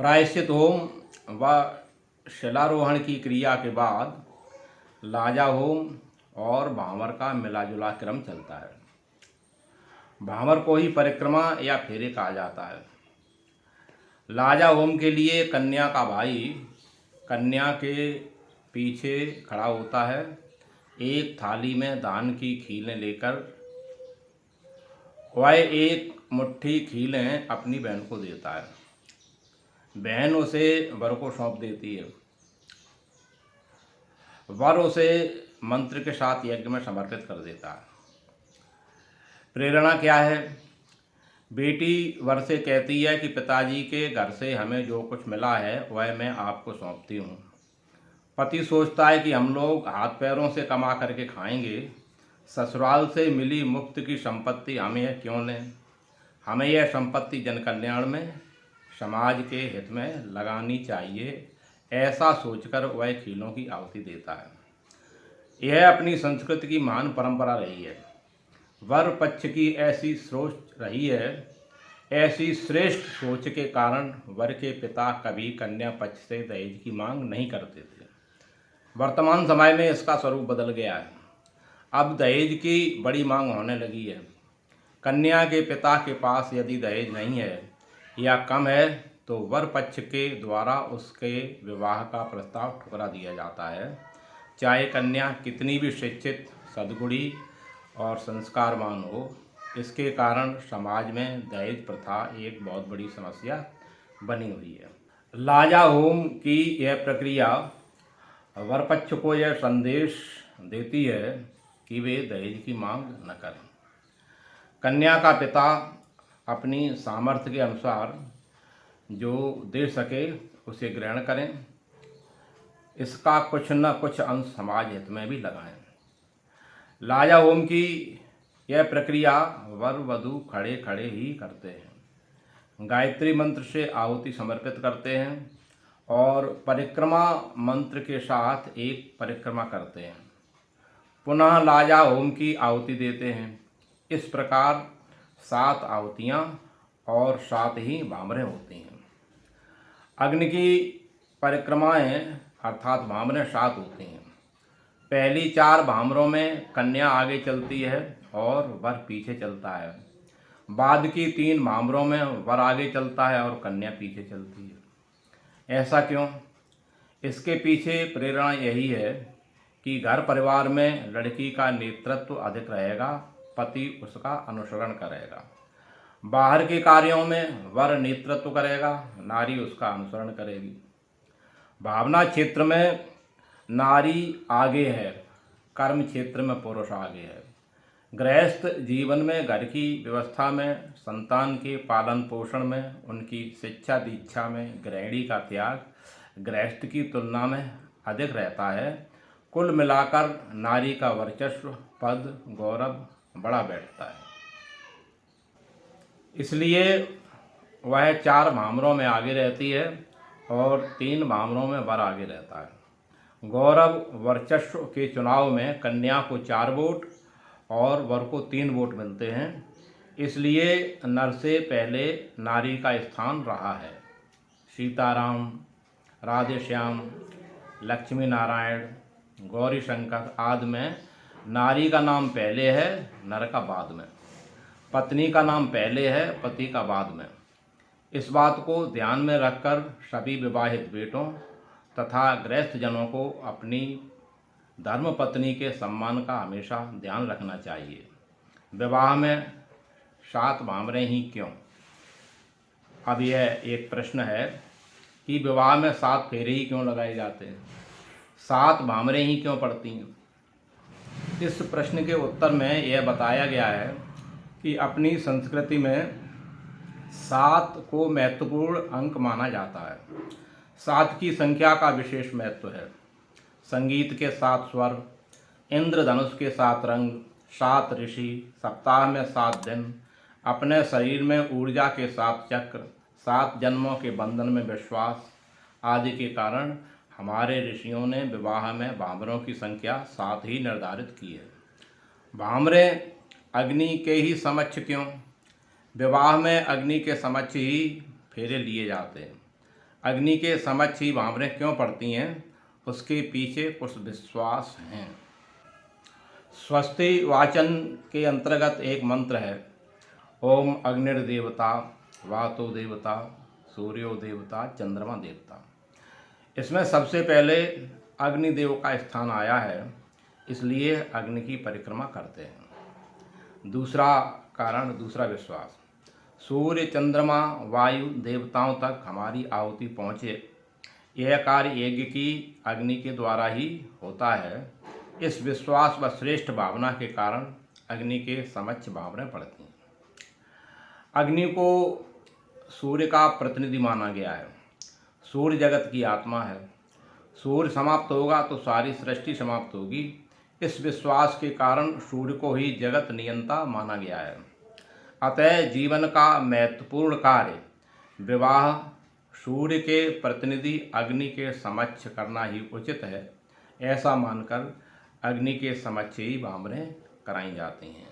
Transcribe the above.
प्रायश्चित होम व शिलारोहण की क्रिया के बाद लाजा होम और भांवर का मिला जुला क्रम चलता है। भांवर को ही परिक्रमा या फेरे कहा जाता है। लाजा होम के लिए कन्या का भाई कन्या के पीछे खड़ा होता है। एक थाली में धान की खीलें लेकर वह एक मुट्ठी खीलें अपनी बहन को देता है। बहन उसे वर को सौंप देती है। वर उसे मंत्र के साथ यज्ञ में समर्पित कर देता है। प्रेरणा क्या है? बेटी वर से कहती है कि पिताजी के घर से हमें जो कुछ मिला है वह मैं आपको सौंपती हूँ। पति सोचता है कि हम लोग हाथ पैरों से कमा करके खाएंगे, ससुराल से मिली मुफ्त की संपत्ति हम यह क्यों लें। हमें यह संपत्ति जन कल्याण में, समाज के हित में लगानी चाहिए, ऐसा सोचकर वह खीलों की आहुति देता है। यह अपनी संस्कृति की महान परंपरा रही है। वर पक्ष की ऐसी सोच रही है। ऐसी श्रेष्ठ सोच के कारण वर के पिता कभी कन्या पक्ष से दहेज की मांग नहीं करते थे। वर्तमान समय में इसका स्वरूप बदल गया है। अब दहेज की बड़ी मांग होने लगी है। कन्या के पिता के पास यदि दहेज नहीं है या कम है तो वर पक्ष के द्वारा उसके विवाह का प्रस्ताव ठुकरा दिया जाता है, चाहे कन्या कितनी भी शिक्षित, सद्गुणी और संस्कारवान हो। इसके कारण समाज में दहेज प्रथा एक बहुत बड़ी समस्या बनी हुई है। लाजा होम की यह प्रक्रिया वर पक्ष को यह संदेश देती है कि वे दहेज की मांग न करें। कन्या का पिता अपनी सामर्थ्य के अनुसार जो दे सके उसे ग्रहण करें। इसका कुछ न कुछ अंश समाज हित में भी लगाएं। लाजा होम की यह प्रक्रिया वर वधू खड़े खड़े ही करते हैं। गायत्री मंत्र से आहुति समर्पित करते हैं और परिक्रमा मंत्र के साथ एक परिक्रमा करते हैं। पुनः लाजा होम की आहुति देते हैं। इस प्रकार 7 आहुतियाँ और 7 ही भामरें होती हैं। अग्नि की परिक्रमाएं अर्थात भामरें 7 होती हैं। पहली 4 भामरों में कन्या आगे चलती है और वर पीछे चलता है। बाद की 3 भामरों में वर आगे चलता है और कन्या पीछे चलती है। ऐसा क्यों? इसके पीछे प्रेरणा यही है कि घर परिवार में लड़की का नेतृत्व अधिक रहेगा, पति उसका अनुसरण करेगा। बाहर के कार्यों में वर नेतृत्व करेगा, नारी उसका अनुसरण करेगी। भावना क्षेत्र में नारी आगे है, कर्म क्षेत्र में पुरुष आगे है। गृहस्थ जीवन में घर की व्यवस्था में, संतान के पालन पोषण में, उनकी शिक्षा दीक्षा में गृहिणी का त्याग गृहस्थ की तुलना में अधिक रहता है। कुल मिलाकर नारी का वर्चस्व, पद, गौरव बड़ा बैठता है। इसलिए वह 4 भामरों में आगे रहती है और 3 भामरों में वर आगे रहता है। गौरव वर्चस्व के चुनाव में कन्या को 4 वोट और वर को 3 वोट मिलते हैं। इसलिए नर से पहले नारी का स्थान रहा है। सीताराम, राधे श्याम, लक्ष्मी नारायण, गौरी शंकर आदि में नारी का नाम पहले है, नर का बाद में। पत्नी का नाम पहले है, पति का बाद में। इस बात को ध्यान में रखकर सभी विवाहित बेटों तथा गृहस्थ जनों को अपनी धर्म पत्नी के सम्मान का हमेशा ध्यान रखना चाहिए। विवाह में 7 भामरें ही क्यों? अब यह एक प्रश्न है कि विवाह में 7 फेरे ही क्यों लगाए जाते हैं, 7 भामरें ही क्यों पड़ती हैं? इस प्रश्न के उत्तर में यह बताया गया है कि अपनी संस्कृति में 7 को महत्वपूर्ण अंक माना जाता है। 7 की संख्या का विशेष महत्व है। संगीत के 7 स्वर, इंद्रधनुष के 7 रंग, 7 ऋषि, सप्ताह में 7 दिन, अपने शरीर में ऊर्जा के 7 चक्र, 7 जन्मों के बंधन में विश्वास आदि के कारण हमारे ऋषियों ने विवाह में भामरों की संख्या 7 ही निर्धारित की है। भामरें अग्नि के ही समक्ष क्यों? विवाह में अग्नि के समक्ष ही फेरे लिए जाते हैं। अग्नि के समक्ष ही भांवरें क्यों पड़ती हैं, उसके पीछे कुछ विश्वास हैं। स्वस्ति वाचन के अंतर्गत एक मंत्र है, ओम अग्निर्देवता वातो देवता सूर्यो देवता चंद्रमा देवता। इसमें सबसे पहले अग्निदेव का स्थान आया है, इसलिए अग्नि की परिक्रमा करते हैं। दूसरा कारण, दूसरा विश्वास, सूर्य चंद्रमा वायु देवताओं तक हमारी आहुति पहुँचे, यह कार्य यज्ञ की अग्नि के द्वारा ही होता है। इस विश्वास व श्रेष्ठ भावना के कारण अग्नि के समक्ष भावनाएं पड़ती हैं। अग्नि को सूर्य का प्रतिनिधि माना गया है। सूर्य जगत की आत्मा है। सूर्य समाप्त होगा तो सारी सृष्टि समाप्त होगी। इस विश्वास के कारण सूर्य को ही जगत नियंता माना गया है। अतः जीवन का महत्वपूर्ण कार्य विवाह सूर्य के प्रतिनिधि अग्नि के समक्ष करना ही उचित है। ऐसा मानकर अग्नि के समक्ष ही भांवरें कराई जाती हैं।